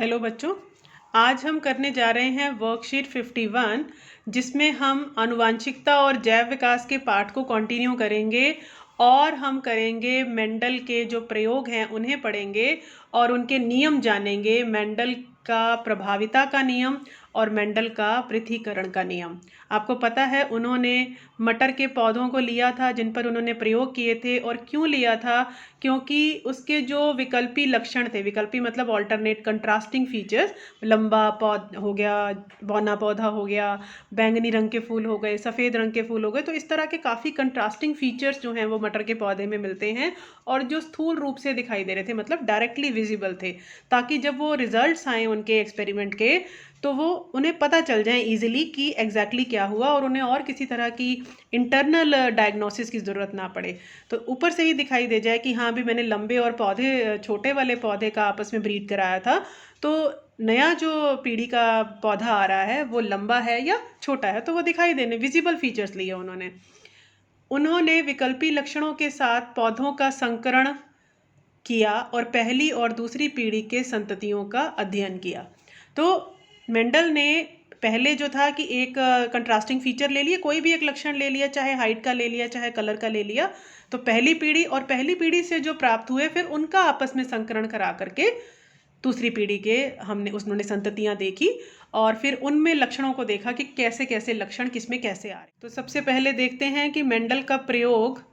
Hello बच्चों, आज हम करने जा रहे हैं वर्कशीट 51 जिसमें हम आनुवांशिकता और जैव विकास के पाठ को कंटिन्यू करेंगे और हम करेंगे मेंडल के जो प्रयोग हैं उन्हें पढ़ेंगे और उनके नियम जानेंगे। मेंडल का प्रभाविता का नियम और मेंडल का पृथक्करण का नियम। आपको पता है उन्होंने मटर के पौधों को लिया था जिन पर उन्होंने प्रयोग किए थे। और क्यों लिया था? क्योंकि उसके जो विकल्पी लक्षण थे, विकल्पी मतलब ऑल्टरनेट कंट्रास्टिंग फीचर्स, लंबा पौधा हो गया, बौना पौधा हो गया, बैंगनी रंग के फूल हो गए, सफ़ेद रंग के फूल हो गए, तो इस तरह के काफ़ी कंट्रास्टिंग फीचर्स जो हैं वो मटर के पौधे में मिलते हैं और जो स्थूल रूप से दिखाई दे रहे थे, मतलब डायरेक्टली विजिबल थे, ताकि जब वो रिजल्ट्स आए उनके एक्सपेरिमेंट के तो वो उन्हें पता चल जाए इजीली कि एग्जैक्टली क्या हुआ और उन्हें और किसी तरह की इंटरनल डायग्नोसिस की ज़रूरत ना पड़े। तो ऊपर से ही दिखाई दे जाए कि हाँ भी मैंने लंबे और पौधे, छोटे वाले पौधे का आपस में ब्रीड कराया था, तो नया जो पीढ़ी का पौधा आ रहा है वो लंबा है या छोटा है, तो वो दिखाई देने विजिबल फीचर्स लिए उन्होंने विकल्पी लक्षणों के साथ पौधों का संकरण किया और पहली और दूसरी पीढ़ी के संततियों का अध्ययन किया। तो मेंडल ने पहले जो था कि एक कंट्रास्टिंग फीचर ले लिया, कोई भी एक लक्षण ले लिया, चाहे हाइट का ले लिया, चाहे कलर का ले लिया, तो पहली पीढ़ी और पहली पीढ़ी से जो प्राप्त हुए फिर उनका आपस में संकरण करा करके दूसरी पीढ़ी के उन्होंने संततियां देखी और फिर उनमें लक्षणों को देखा कि कैसे कैसे लक्षण किसमें कैसे आ रहे। तो सबसे पहले देखते हैं कि मेंडल का प्रयोग।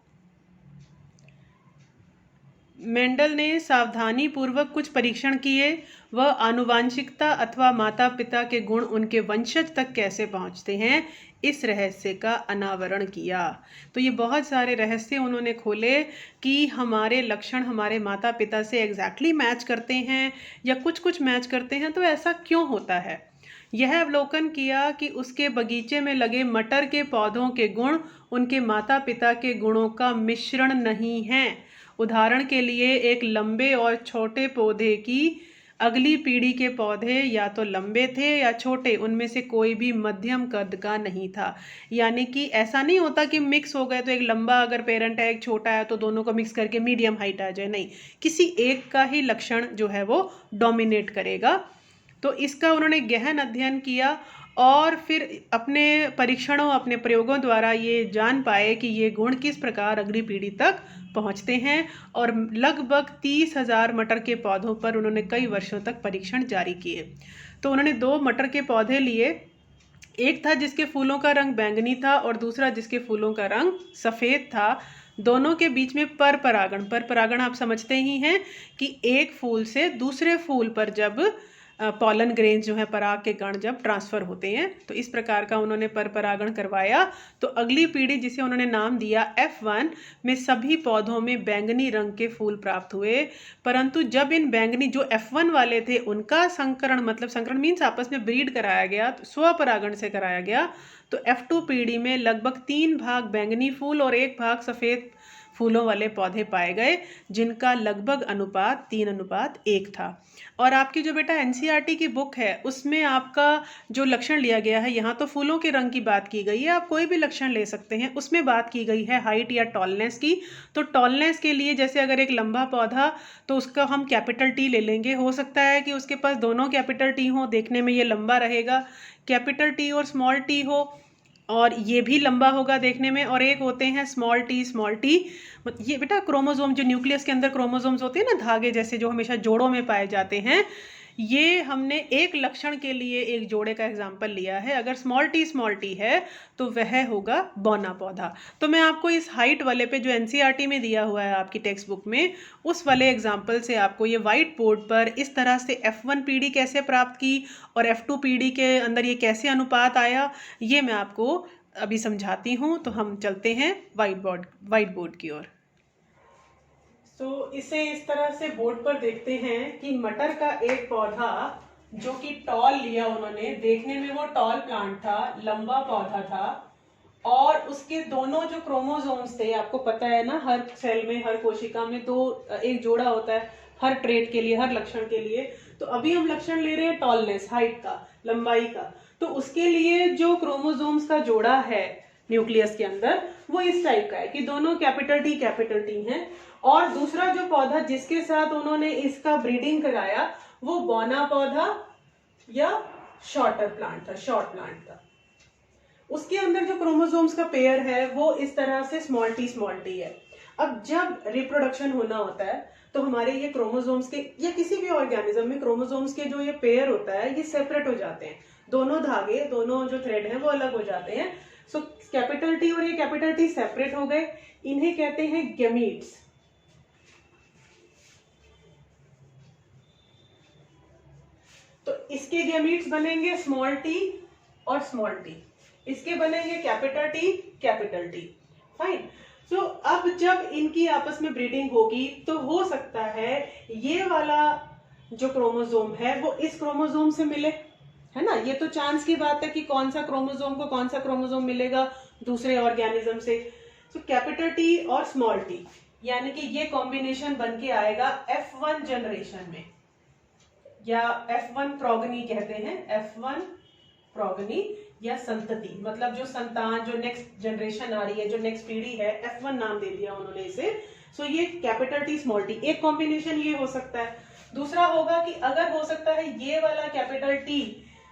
मेंडल ने सावधानी पूर्वक कुछ परीक्षण किए। वह आनुवांशिकता अथवा माता पिता के गुण उनके वंशज तक कैसे पहुंचते हैं, इस रहस्य का अनावरण किया। तो ये बहुत सारे रहस्य उन्होंने खोले कि हमारे लक्षण हमारे माता पिता से एग्जैक्टली मैच करते हैं या कुछ कुछ मैच करते हैं, तो ऐसा क्यों होता है। यह अवलोकन किया कि उसके बगीचे में लगे मटर के पौधों के गुण उनके माता पिता के गुणों का मिश्रण नहीं है। उदाहरण के लिए एक लंबे और छोटे पौधे की अगली पीढ़ी के पौधे या तो लंबे थे या छोटे, उनमें से कोई भी मध्यम कद का नहीं था। यानी कि ऐसा नहीं होता कि मिक्स हो गए तो एक लंबा अगर पेरेंट है एक छोटा है तो दोनों को मिक्स करके मीडियम हाइट आ जाए, नहीं, किसी एक का ही लक्षण जो है वो डोमिनेट करेगा। तो इसका उन्होंने गहन अध्ययन किया और फिर अपने परीक्षणों, अपने प्रयोगों द्वारा ये जान पाए कि ये गुण किस प्रकार अगली पीढ़ी तक पहुंचते हैं। और लगभग 30,000 मटर के पौधों पर उन्होंने कई वर्षों तक परीक्षण जारी किए। तो उन्होंने 2 मटर के पौधे लिए, एक था जिसके फूलों का रंग बैंगनी था और दूसरा जिसके फूलों का रंग सफ़ेद था। दोनों के बीच में पर परागण आप समझते ही हैं कि एक फूल से दूसरे फूल पर जब पॉलन ग्रेन्स जो है, पराग के कण जब ट्रांसफ़र होते हैं, तो इस प्रकार का उन्होंने पर परागण करवाया। तो अगली पीढ़ी जिसे उन्होंने नाम दिया F1 में सभी पौधों में बैंगनी रंग के फूल प्राप्त हुए। परंतु जब इन बैंगनी जो F1 वाले थे उनका संकरण, मतलब संकरण मीन्स आपस में ब्रीड कराया गया, तो स्वपरागण से कराया गया, तो F2 पीढ़ी में लगभग 3 भाग बैंगनी फूल और 1 भाग सफ़ेद फूलों वाले पौधे पाए गए, जिनका लगभग अनुपात 3:1 था। और आपकी जो बेटा NCERT की बुक है उसमें आपका जो लक्षण लिया गया है, यहाँ तो फूलों के रंग की बात की गई है, आप कोई भी लक्षण ले सकते हैं, उसमें बात की गई है हाइट या टॉलनेस की। तो टॉलनेस के लिए जैसे अगर एक लंबा पौधा, तो उसका हम कैपिटल T ले लेंगे। हो सकता है कि उसके पास दोनों कैपिटल T हो, देखने में ये लंबा रहेगा, कैपिटल T और स्मॉल t हो और ये भी लंबा होगा देखने में, और एक होते हैं स्मॉल टी। ये बेटा क्रोमोसोम, जो न्यूक्लियस के अंदर क्रोमोसोम्स होते हैं ना, धागे जैसे, जो हमेशा जोड़ों में पाए जाते हैं, ये हमने एक लक्षण के लिए एक जोड़े का एग्जाम्पल लिया है। अगर स्मॉल टी है तो वह होगा बौना पौधा। तो मैं आपको इस हाइट वाले पे जो NCERT में दिया हुआ है आपकी टेक्स्ट बुक में, उस वाले एग्जाम्पल से आपको ये वाइट बोर्ड पर इस तरह से F1 पीढ़ी कैसे प्राप्त की और F2 पीढ़ी के अंदर ये कैसे अनुपात आया, ये मैं आपको अभी समझाती हूँ। तो हम चलते हैं वाइट बोर्ड की ओर। तो इसे इस तरह से बोर्ड पर देखते हैं कि मटर का एक पौधा जो कि टॉल लिया उन्होंने, देखने में वो टॉल प्लांट था, लंबा पौधा था, और उसके दोनों जो क्रोमोसोम्स थे, आपको पता है ना, हर सेल में, हर कोशिका में एक जोड़ा होता है हर ट्रेट के लिए, हर लक्षण के लिए। तो अभी हम लक्षण ले रहे हैं टॉलनेस, हाइट का, लंबाई का। तो उसके लिए जो क्रोमोसोम्स का जोड़ा है न्यूक्लियस के अंदर, वो इस टाइप का है कि दोनों कैपिटल T हैं। और दूसरा जो पौधा जिसके साथ उन्होंने इसका ब्रीडिंग कराया, वो बौना पौधा या शॉर्टर प्लांट था, शॉर्ट प्लांट था। उसके अंदर जो क्रोमोसोम्स का पेयर है वो इस तरह से स्मॉल टी है। अब जब रिप्रोडक्शन होना होता है तो हमारे ये क्रोमोसोम्स के या किसी भी ऑर्गेनिज्म में क्रोमोसोम्स के जो ये पेयर होता है ये सेपरेट हो जाते हैं, दोनों धागे, दोनों जो थ्रेड हैं वो अलग हो जाते हैं। सो कैपिटल टी और ये कैपिटल टी सेपरेट हो गए, इन्हें कहते हैं गैमीट्स। तो इसके गैमीट्स बनेंगे स्मॉल टी और स्मॉल टी, इसके बनेंगे कैपिटल टी। फाइन। सो अब जब इनकी आपस में ब्रीडिंग होगी तो हो सकता है ये वाला जो क्रोमोसोम है वो इस क्रोमोसोम से मिले, है ना। ये तो चांस की बात है कि कौन सा क्रोमोसोम को कौन सा क्रोमोसोम मिलेगा दूसरे ऑर्गेनिज्म से। सो कैपिटल टी और स्मॉल टी यानी कि ये कॉम्बिनेशन बन के आएगा F1 जनरेशन में, या F1 प्रोगनी कहते हैं, F1 प्रोगनी या संतति, मतलब जो संतान, जो नेक्स्ट जनरेशन आ रही है, जो नेक्स्ट पीढ़ी है, F1 नाम दे दिया उन्होंने इसे। सो ये कैपिटल टी स्मॉल टी, एक कॉम्बिनेशन ये हो सकता है। दूसरा होगा कि अगर हो सकता है ये वाला कैपिटल टी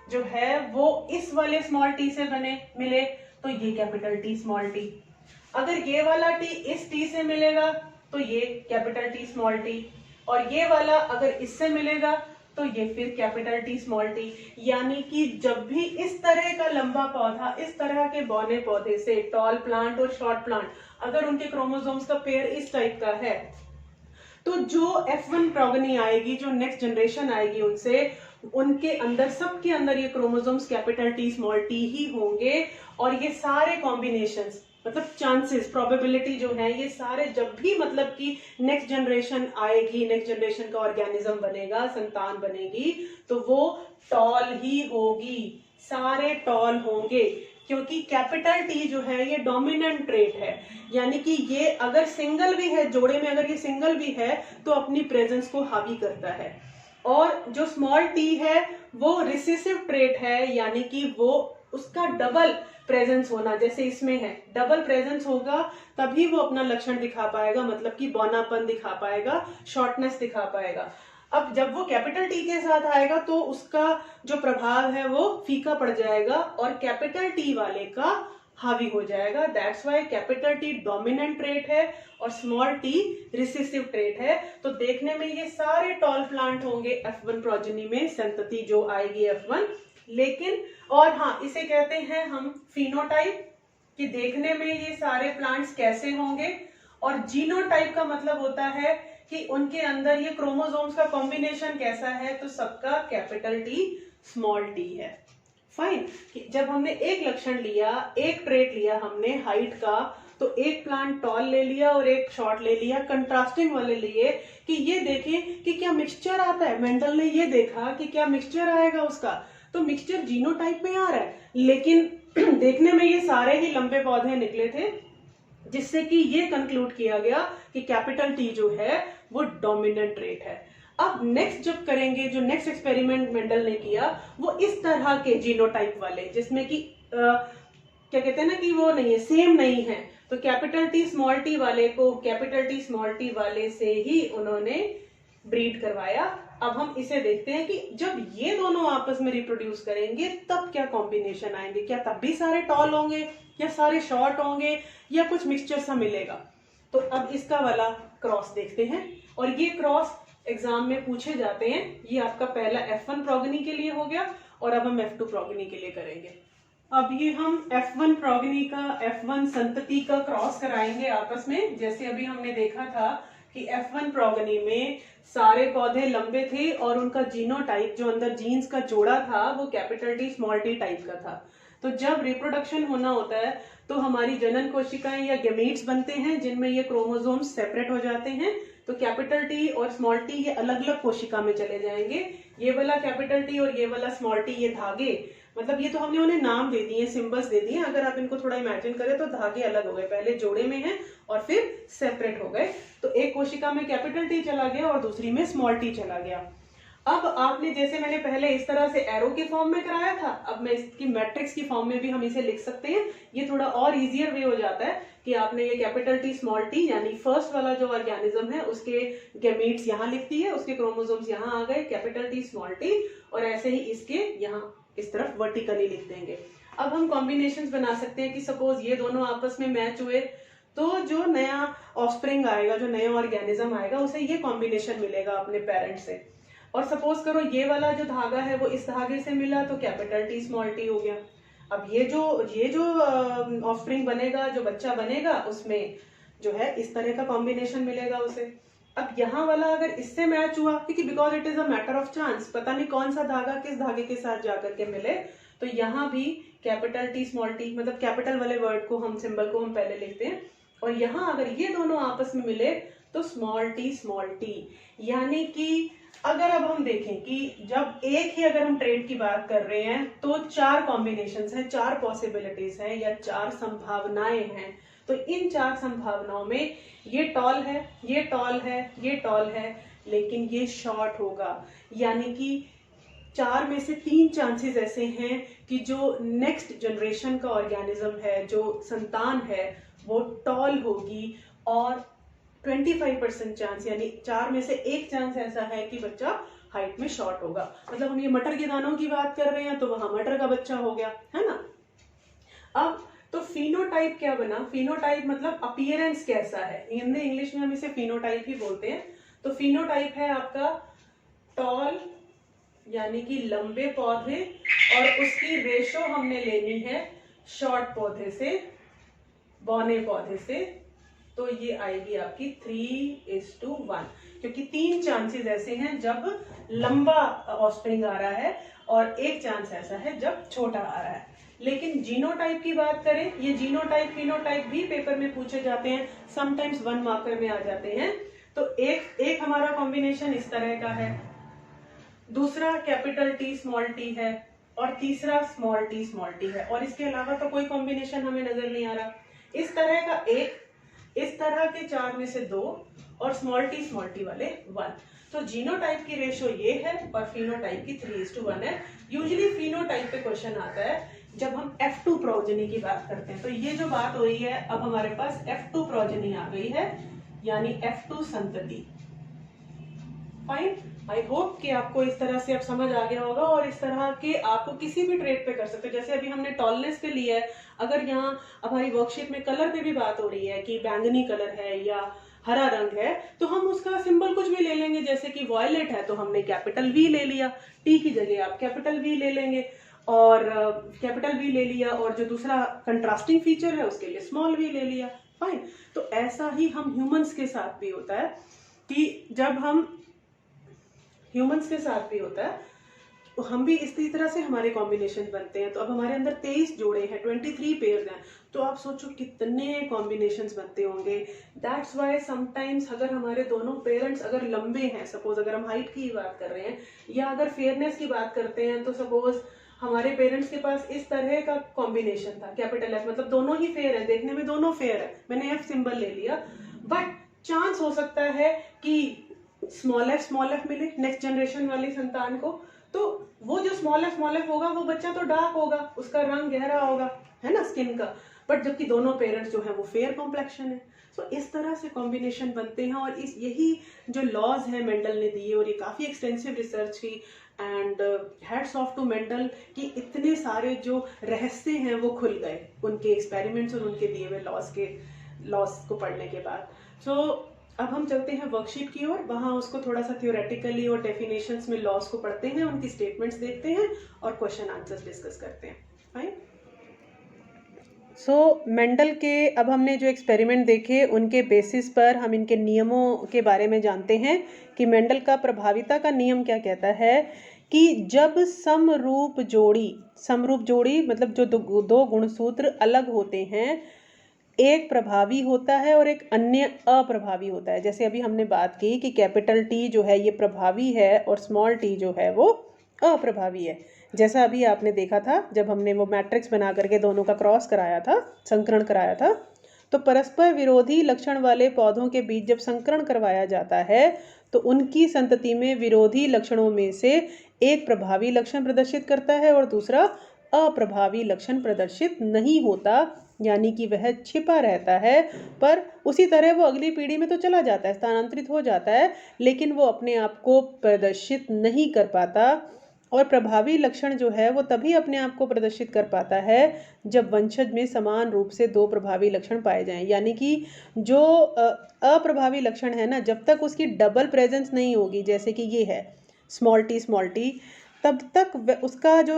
जो है वो इस वाले स्मॉल टी से मिले तो ये कैपिटल टी स्मॉल टी। अगर ये वाला टी इस टी से मिलेगा तो ये कैपिटल टी स्मॉल टी, और ये वाला अगर इससे मिलेगा तो ये फिर कैपिटल टी स्मॉल टी। यानी कि जब भी इस तरह का लंबा पौधा, इस तरह के बौने पौधे से, टॉल प्लांट और शॉर्ट प्लांट, अगर उनके क्रोमोसोम्स का पेयर इस टाइप का है तो जो F1 प्रोगनी आएगी, जो नेक्स्ट जनरेशन आएगी उनसे, उनके अंदर, सबके अंदर ये chromosomes capital T small T ही होंगे। और ये सारे कॉम्बिनेशंस, मतलब चांसेस, प्रोबेबिलिटी जो है, ये सारे जब भी मतलब कि नेक्स्ट जनरेशन आएगी, नेक्स्ट जनरेशन का ऑर्गेनिज्म बनेगा, संतान बनेगी, तो वो टॉल ही होगी, सारे टॉल होंगे, क्योंकि कैपिटल टी जो है ये डोमिनेंट ट्रेट है। यानी कि ये अगर सिंगल भी है, जोड़े में अगर ये सिंगल भी है तो अपनी प्रेजेंस को हावी करता है। और जो स्मॉल टी है वो रिसेसिव ट्रेट है, यानी कि वो उसका डबल प्रेजेंस होना, जैसे इसमें है, डबल प्रेजेंस होगा तभी वो अपना लक्षण दिखा पाएगा, मतलब कि बौनापन दिखा पाएगा, शॉर्टनेस दिखा पाएगा। अब जब वो कैपिटल टी के साथ आएगा तो उसका जो प्रभाव है वो फीका पड़ जाएगा और कैपिटल टी वाले का हावी हो जाएगा। That's why capital T dominant trait है और स्मॉल टी रिसेसिव ट्रेट है। तो देखने में ये सारे टॉल प्लांट होंगे F1 प्रोजेनी में, संतति जो आएगी F1। लेकिन और हाँ, इसे कहते हैं हम फिनोटाइप, कि देखने में ये सारे प्लांट्स कैसे होंगे। और जीनोटाइप का मतलब होता है कि उनके अंदर ये क्रोमोसोम्स का कॉम्बिनेशन कैसा है, तो सबका कैपिटल टी स्मॉल टी है। फाइन। जब हमने एक लक्षण लिया, एक ट्रेट लिया हमने हाइट का, तो एक प्लांट टॉल ले लिया और एक शॉर्ट ले लिया, कंट्रास्टिंग वाले लिए, कि ये देखें कि क्या मिक्सचर आता है। मेंडल ने ये देखा कि क्या मिक्सचर आएगा उसका, तो मिक्सचर जीनोटाइप में आ रहा है, लेकिन देखने में ये सारे ही लंबे पौधे निकले थे, जिससे कि ये कंक्लूड किया गया कि कैपिटल टी जो है वो डोमिनेंट ट्रेट है। अब नेक्स्ट जब करेंगे, जो नेक्स्ट एक्सपेरिमेंट मेंडल ने किया वो इस तरह के जीनोटाइप वाले, जिसमें कि क्या कहते हैं ना कि वो नहीं है, सेम नहीं है, तो कैपिटल टी स्मॉल टी वाले को कैपिटल टी स्मॉल टी वाले से ही उन्होंने ब्रीड करवाया। अब हम इसे देखते हैं कि जब ये दोनों आपस में रिप्रोड्यूस करेंगे तब क्या कॉम्बिनेशन आएंगे, क्या तब भी सारे टॉल होंगे या सारे शॉर्ट होंगे या कुछ मिक्सचर सा मिलेगा। तो अब इसका वाला क्रॉस देखते हैं, और ये क्रॉस एग्जाम में पूछे जाते हैं। ये आपका पहला F1 प्रोगनी के लिए हो गया, और अब हम F2 प्रोगनी के लिए करेंगे। अब ये हम F1 प्रोगनी का F1 संतति का क्रॉस कराएंगे आपस में। जैसे अभी हमने देखा था कि F1 प्रोगनी में सारे पौधे लंबे थे और उनका जीनोटाइप, जो अंदर जीन्स का जोड़ा था, वो capital T small T type का था। तो जब रिप्रोडक्शन होना होता है तो हमारी जनन कोशिकाएं या गैमीट्स बनते हैं, जिनमें ये क्रोमोसोम्स सेपरेट हो जाते हैं। तो कैपिटल टी और स्मॉल टी ये अलग अलग कोशिका में चले जाएंगे। ये वाला कैपिटल टी और ये वाला स्मॉल टी, ये धागे, मतलब ये तो हमने उन्हें नाम दे दिए, सिंबल्स दे दिए। अगर आप इनको थोड़ा इमेजिन करें तो धागे अलग हो गए, पहले जोड़े में हैं और फिर सेपरेट हो गए। तो एक कोशिका में कैपिटल टी चला गया और दूसरी में स्मॉल टी चला गया। अब आपने जैसे मैंने पहले इस तरह से एरो के फॉर्म में कराया था, अब मैं इसकी मैट्रिक्स की फॉर्म में भी हम इसे लिख सकते हैं। ये थोड़ा और इजियर वे हो जाता है कि आपने ये कैपिटल टी स्मॉल टी यानी फर्स्ट वाला जो ऑर्गेनिज्म है उसके गैमीट्स यहाँ लिख दिए, उसके क्रोमोसोम्स यहाँ आ गए कैपिटल टी स्मॉल टी, और ऐसे ही इसके यहाँ इस तरफ वर्टिकली लिख देंगे। अब हम कॉम्बिनेशंस बना सकते हैं कि सपोज ये दोनों आपस में मैच हुए तो जो नया ऑफस्प्रिंग आएगा, जो नया ऑर्गेनिज्म आएगा, उसे ये कॉम्बिनेशन मिलेगा अपने पेरेंट से। और सपोज करो ये वाला जो धागा है वो इस धागे से मिला तो कैपिटल टी स्मॉल टी हो गया। अब ये जो ऑफस्प्रिंग बनेगा, जो बच्चा बनेगा, उसमें जो है इस तरह का कॉम्बिनेशन मिलेगा उसे। अब यहाँ वाला अगर इससे मैच हुआ, क्योंकि because it is a matter of chance, पता नहीं कौन सा धागा किस धागे के साथ जाकर के मिले, तो यहाँ भी कैपिटल टी स्मॉल टी, मतलब कैपिटल वाले वर्ड को हम सिंबल को हम पहले लिखते हैं, और यहाँ अगर ये दोनों आपस में मिले तो स्मॉल टी, यानी कि अगर अब हम देखें कि जब एक ही अगर हम ट्रेड की बात कर रहे हैं तो 4 कॉम्बिनेशंस हैं, 4 पॉसिबिलिटीज हैं या 4 संभावनाएं हैं। तो इन 4 संभावनाओं में ये टॉल है, ये टॉल है, ये टॉल है, लेकिन ये शॉर्ट होगा, यानी कि 4 में से 3 चांसेस ऐसे हैं कि जो नेक्स्ट जनरेशन का ऑर्गेनिज्म है, जो संतान है, वो टॉल होगी, और 25% चांस यानी 4 में से 1 चांस ऐसा है कि बच्चा हाइट में शॉर्ट होगा। मतलब हम ये मटर के दानों की बात कर रहे हैं तो वहां मटर का बच्चा हो गया, है ना। अब तो फिनोटाइप क्या बना, फिनोटाइप मतलब अपीयरेंस कैसा है, हिंदी इंग्लिश में हम इसे फिनोटाइप ही बोलते हैं। तो फिनोटाइप है आपका टॉल यानी कि लंबे पौधे, और उसकी रेशो हमने लेनी है शॉर्ट पौधे से, बौने पौधे से। तो ये आएगी आपकी 3:1, क्योंकि 3 चांसेस ऐसे हैं जब लंबा ऑफस्प्रिंग आ रहा है और 1 चांस ऐसा है जब छोटा आ रहा है। लेकिन जीनोटाइप की बात करें, ये जीनोटाइप फिनोटाइप भी पेपर में पूछे जाते हैं, समटाइम्स 1 मार्कर में आ जाते हैं। तो एक हमारा कॉम्बिनेशन इस तरह का है, दूसरा कैपिटल टी स्मॉल टी है, और तीसरा स्मॉल टी है, और इसके अलावा तो कोई कॉम्बिनेशन हमें नजर नहीं आ रहा। इस तरह का एक, इस तरह के 4 में से 2, और स्मॉल टी वाले 1। तो जीनोटाइप की रेशो ये है और फिनोटाइप की 3:1 है। यूजुअली फिनोटाइप पे क्वेश्चन आता है जब हम F2 प्रोजेनी की बात करते हैं। तो ये जो बात हो रही है, अब हमारे पास F2 प्रोजेनी आ गई है, यानी F2 संतति। फाइन, आई होप कि आपको इस तरह से अब समझ आ गया होगा, और इस तरह के आपको किसी भी ट्रेड पे कर सकते हो। जैसे अभी हमने टॉलनेस पे लिया है, अगर यहाँ हमारी वर्कशीट में कलर पे भी बात हो रही है कि बैंगनी कलर है या हरा रंग है, तो हम उसका सिंबल कुछ भी ले लेंगे। जैसे कि वॉयलेट है तो हमने कैपिटल V ले लिया, टी की जगह आप कैपिटल V ले लेंगे, और कैपिटल V ले लिया, और जो दूसरा कंट्रास्टिंग फीचर है उसके लिए स्मॉल v ले लिया। फाइन, तो ऐसा ही हम ह्यूमंस के साथ भी होता है कि जब हम ह्यूमंस के साथ भी होता है तो हम भी इसी तरह से हमारे कॉम्बिनेशन बनते हैं। तो अब हमारे अंदर 23 जोड़े हैं, 23 पेयर्स हैं, तो आप सोचो कितने कॉम्बिनेशंस बनते होंगे। दैट्स व्हाई समटाइम्स अगर हमारे दोनों पेरेंट्स अगर लंबे हैं, सपोज अगर हम हाइट की बात कर रहे हैं, या अगर फेयरनेस की बात करते हैं, तो सपोज हमारे पेरेंट्स के पास इस तरह का कॉम्बिनेशन था, कैपिटल F, मतलब दोनों ही फेयर है, देखने में दोनों फेयर है, मैंने F सिंबल ले लिया, बट चांस हो सकता है कि स्मॉल एफ मिले नेक्स्ट जनरेशन वाली संतान को। तो वो जो स्मॉल एफ होगा वो बच्चा तो डार्क होगा, उसका रंग गहरा होगा, है ना, स्किन का, बट जबकि दोनों पेरेंट्स जो है वो फेयर कॉम्प्लेक्शन है। सो इस तरह से कॉम्बिनेशन बनते हैं, और इस यही जो लॉज है मेंडल ने दिए, और ये काफी एक्सटेंसिव रिसर्च की, and hats off to Mendel कि इतने सारे जो रहस्य हैं वो खुल गए उनके एक्सपेरिमेंट्स और उनके दिए हुए लॉज को पढ़ने के बाद। सो अब हम चलते हैं वर्कशीट की ओर, वहां उसको थोड़ा सा थियोरेटिकली और डेफिनेशंस में लॉज को पढ़ते हैं, उनकी स्टेटमेंट्स देखते हैं और क्वेश्चन आंसर्स डिस्कस करते हैं। फाइन। सो मेंडल के अब हमने जो एक्सपेरिमेंट देखे उनके बेसिस पर हम इनके नियमों के बारे में जानते हैं कि मेंडल का प्रभाविता का नियम क्या कहता है कि जब समरूप जोड़ी मतलब जो दो गुणसूत्र अलग होते हैं, एक प्रभावी होता है और एक अन्य अप्रभावी होता है। जैसे अभी हमने बात की कि कैपिटल टी जो है ये प्रभावी है और स्मॉल टी जो है वो अप्रभावी है। जैसा अभी आपने देखा था जब हमने वो मैट्रिक्स बना करके दोनों का क्रॉस कराया था, संकरण कराया था, तो परस्पर विरोधी लक्षण वाले पौधों के बीच जब संकरण करवाया जाता है तो उनकी संतति में विरोधी लक्षणों में से एक प्रभावी लक्षण प्रदर्शित करता है और दूसरा अप्रभावी लक्षण प्रदर्शित नहीं होता, यानी कि वह छिपा रहता है। पर उसी तरह वो अगली पीढ़ी में तो चला जाता है, स्थानांतरित हो जाता है, लेकिन वो अपने आप को प्रदर्शित नहीं कर पाता। और प्रभावी लक्षण जो है वो तभी अपने आप को प्रदर्शित कर पाता है जब वंशज में समान रूप से दो प्रभावी लक्षण पाए जाएं। यानी कि जो अप्रभावी लक्षण है ना, जब तक उसकी डबल प्रेजेंस नहीं होगी, जैसे कि ये है स्मॉल टी, तब तक उसका जो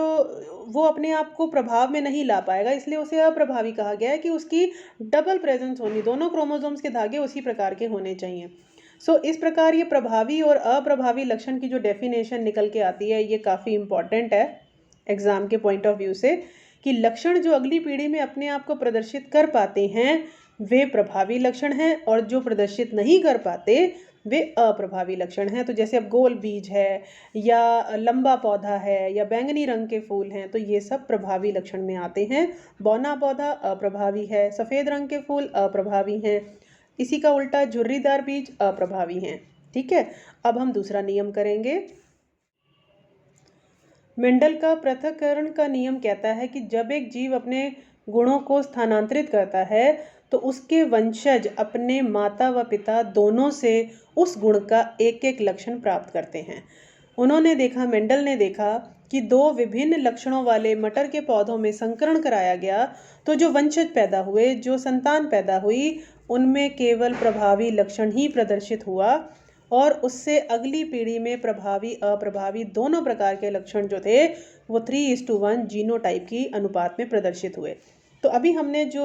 वो अपने आप को प्रभाव में नहीं ला पाएगा, इसलिए उसे अप्रभावी कहा गया है कि उसकी डबल प्रेजेंस होनी, दोनों क्रोमोसोम्स के धागे उसी प्रकार के होने चाहिए। इस प्रकार ये प्रभावी और अप्रभावी लक्षण की जो डेफिनेशन निकल के आती है, ये काफ़ी इम्पॉर्टेंट है एग्जाम के पॉइंट ऑफ व्यू से, कि लक्षण जो अगली पीढ़ी में अपने आप को प्रदर्शित कर पाते हैं वे प्रभावी लक्षण हैं, और जो प्रदर्शित नहीं कर पाते वे अप्रभावी लक्षण हैं। तो जैसे अब गोल बीज है या लंबा पौधा है या बैंगनी रंग के फूल हैं, तो ये सब प्रभावी लक्षण में आते हैं। बौना पौधा अप्रभावी है, सफ़ेद रंग के फूल अप्रभावी हैं, इसी का उल्टा झुर्रीदार बीज अप्रभावी हैं। ठीक है, अब हम दूसरा नियम करेंगे। मेंडल का पृथक्करण का नियम कहता है कि जब एक जीव अपने गुणों को स्थानांतरित करता है तो उसके वंशज अपने माता व पिता दोनों से उस गुण का एक एक लक्षण प्राप्त करते हैं। मेंडल ने देखा कि दो विभिन्न लक्षणों वाले मटर के पौधों में संकरण कराया गया, तो जो वंशज पैदा हुए, जो संतान पैदा हुई, उनमें केवल प्रभावी लक्षण ही प्रदर्शित हुआ और उससे अगली पीढ़ी में प्रभावी अप्रभावी दोनों प्रकार के लक्षण जो थे वो 3:1 जीनोटाइप की अनुपात में प्रदर्शित हुए। तो अभी हमने जो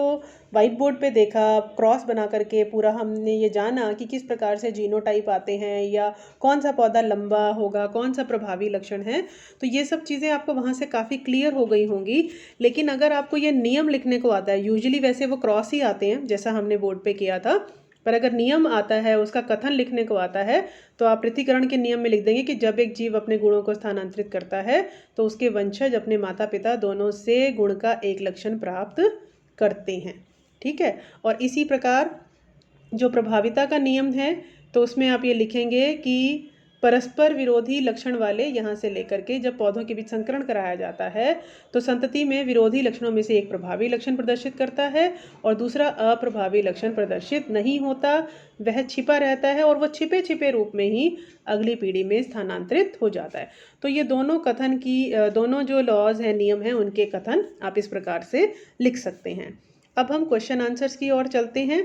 व्हाइट बोर्ड पे देखा, क्रॉस बना करके पूरा हमने ये जाना कि किस प्रकार से जीनोटाइप आते हैं या कौन सा पौधा लंबा होगा, कौन सा प्रभावी लक्षण है, तो ये सब चीज़ें आपको वहाँ से काफ़ी क्लियर हो गई होंगी। लेकिन अगर आपको ये नियम लिखने को आता है, यूजुअली वैसे वो क्रॉस ही आते हैं जैसा हमने बोर्ड पे किया था, पर अगर नियम आता है, उसका कथन लिखने को आता है, तो आप पृथक्करण के नियम में लिख देंगे कि जब एक जीव अपने गुणों को स्थानांतरित करता है तो उसके वंशज अपने माता पिता दोनों से गुण का एक लक्षण प्राप्त करते हैं। ठीक है, और इसी प्रकार जो प्रभाविता का नियम है, तो उसमें आप ये लिखेंगे कि परस्पर विरोधी लक्षण वाले, यहाँ से लेकर के जब पौधों के बीच संकरण कराया जाता है तो संतति में विरोधी लक्षणों में से एक प्रभावी लक्षण प्रदर्शित करता है और दूसरा अप्रभावी लक्षण प्रदर्शित नहीं होता, वह छिपा रहता है और वह छिपे छिपे रूप में ही अगली पीढ़ी में स्थानांतरित हो जाता है। तो ये दोनों कथन की दोनों जो लॉज हैं, नियम हैं, उनके कथन आप इस प्रकार से लिख सकते हैं। अब हम क्वेश्चन आंसर्स की ओर चलते हैं।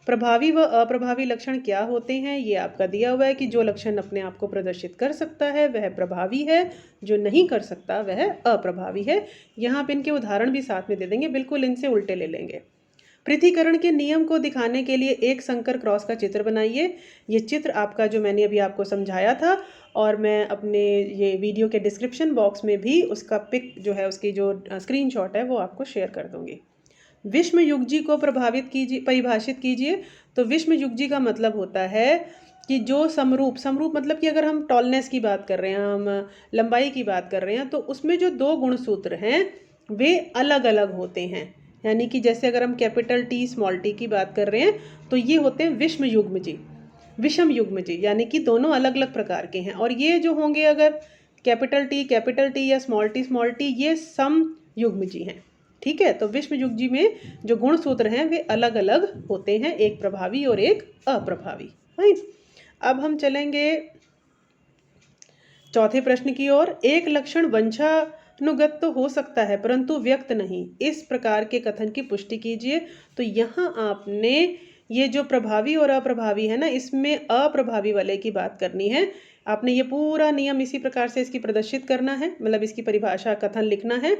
प्रभावी व अप्रभावी लक्षण क्या होते हैं, ये आपका दिया हुआ है कि जो लक्षण अपने आप को प्रदर्शित कर सकता है वह प्रभावी है, जो नहीं कर सकता वह अप्रभावी है। यहाँ पे इनके उदाहरण भी साथ में दे देंगे, बिल्कुल इनसे उल्टे ले लेंगे। पृथक्करण के नियम को दिखाने के लिए एक संकर क्रॉस का चित्र बनाइए। ये चित्र आपका जो मैंने अभी आपको समझाया था, और मैं अपने ये वीडियो के डिस्क्रिप्शन बॉक्स में भी उसका पिक जो है, उसकी जो स्क्रीनशॉट है वो आपको शेयर कर दूँगी। विषम युग्जी को परिभाषित कीजिए। तो विषम युग्जी का मतलब होता है कि जो समरूप मतलब कि अगर हम टॉलनेस की बात कर रहे हैं, हम लंबाई की बात कर रहे हैं, तो उसमें जो दो गुणसूत्र हैं वे अलग अलग होते हैं। यानी कि जैसे अगर हम कैपिटल टी स्मॉल टी की बात कर रहे हैं तो ये होते हैं विषम युग्म जी, यानी कि दोनों अलग अलग प्रकार के हैं। और ये जो होंगे अगर कैपिटल टी या स्मॉल टी, ये सम युग्म जी हैं। ठीक है, तो विषम युग्जी में जो गुण सूत्र हैं वे अलग अलग होते हैं, एक प्रभावी और एक अप्रभावी। राइट, अब हम चलेंगे चौथे प्रश्न की ओर। एक लक्षण वंशानुगत तो हो सकता है परंतु व्यक्त नहीं, इस प्रकार के कथन की पुष्टि कीजिए। तो यहाँ आपने ये जो प्रभावी और अप्रभावी है ना, इसमें अप्रभावी वाले की बात करनी है। आपने ये पूरा नियम इसी प्रकार से इसकी प्रदर्शित करना है, मतलब इसकी परिभाषा कथन लिखना है।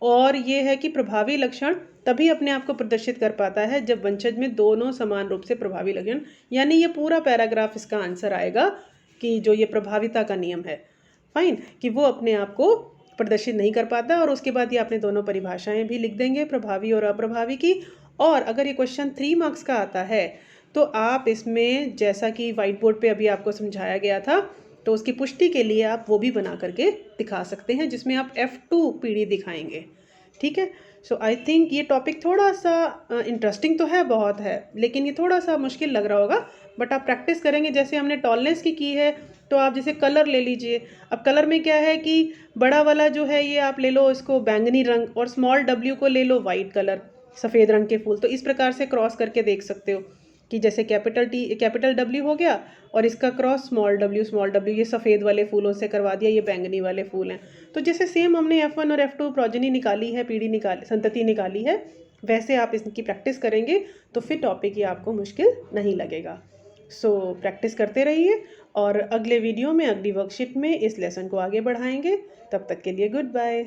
और ये है कि प्रभावी लक्षण तभी अपने आप को प्रदर्शित कर पाता है जब वंशज में दोनों समान रूप से प्रभावी लक्षण, यानी ये पूरा पैराग्राफ इसका आंसर आएगा कि जो ये प्रभाविता का नियम है, फाइन, कि वो अपने आप को प्रदर्शित नहीं कर पाता। और उसके बाद ये आपने दोनों परिभाषाएं भी लिख देंगे, प्रभावी और अप्रभावी की। और अगर ये क्वेश्चन 3 मार्क्स का आता है तो आप इसमें, जैसा कि व्हाइट बोर्ड पे अभी आपको समझाया गया था, तो उसकी पुष्टि के लिए आप वो भी बना करके दिखा सकते हैं, जिसमें आप F2 पीढ़ी दिखाएंगे। ठीक है। सो आई थिंक ये टॉपिक थोड़ा सा इंटरेस्टिंग तो है, बहुत है, लेकिन ये थोड़ा सा मुश्किल लग रहा होगा, बट आप प्रैक्टिस करेंगे। जैसे हमने टॉलनेस की है, तो आप जैसे कलर ले लीजिए। अब कलर में क्या है कि बड़ा वाला जो है ये आप ले लो इसको बैंगनी रंग, और स्मॉल डब्ल्यू को ले लो वाइट कलर, सफ़ेद रंग के फूल। तो इस प्रकार से क्रॉस करके देख सकते हो कि जैसे कैपिटल डब्ल्यू हो गया, और इसका क्रॉस स्मॉल डब्ल्यू, ये सफ़ेद वाले फूलों से करवा दिया, ये बैंगनी वाले फूल हैं। तो जैसे सेम हमने F1 और F2 प्रोजेनी निकाली है, पीढ़ी निकाली, संतति निकाली है, वैसे आप इसकी प्रैक्टिस करेंगे तो फिर टॉपिक ये आपको मुश्किल नहीं लगेगा। सो प्रैक्टिस करते रहिए, और अगले वीडियो में, अगली वर्कशीट में इस लेसन को आगे बढ़ाएंगे। तब तक के लिए गुड बाय।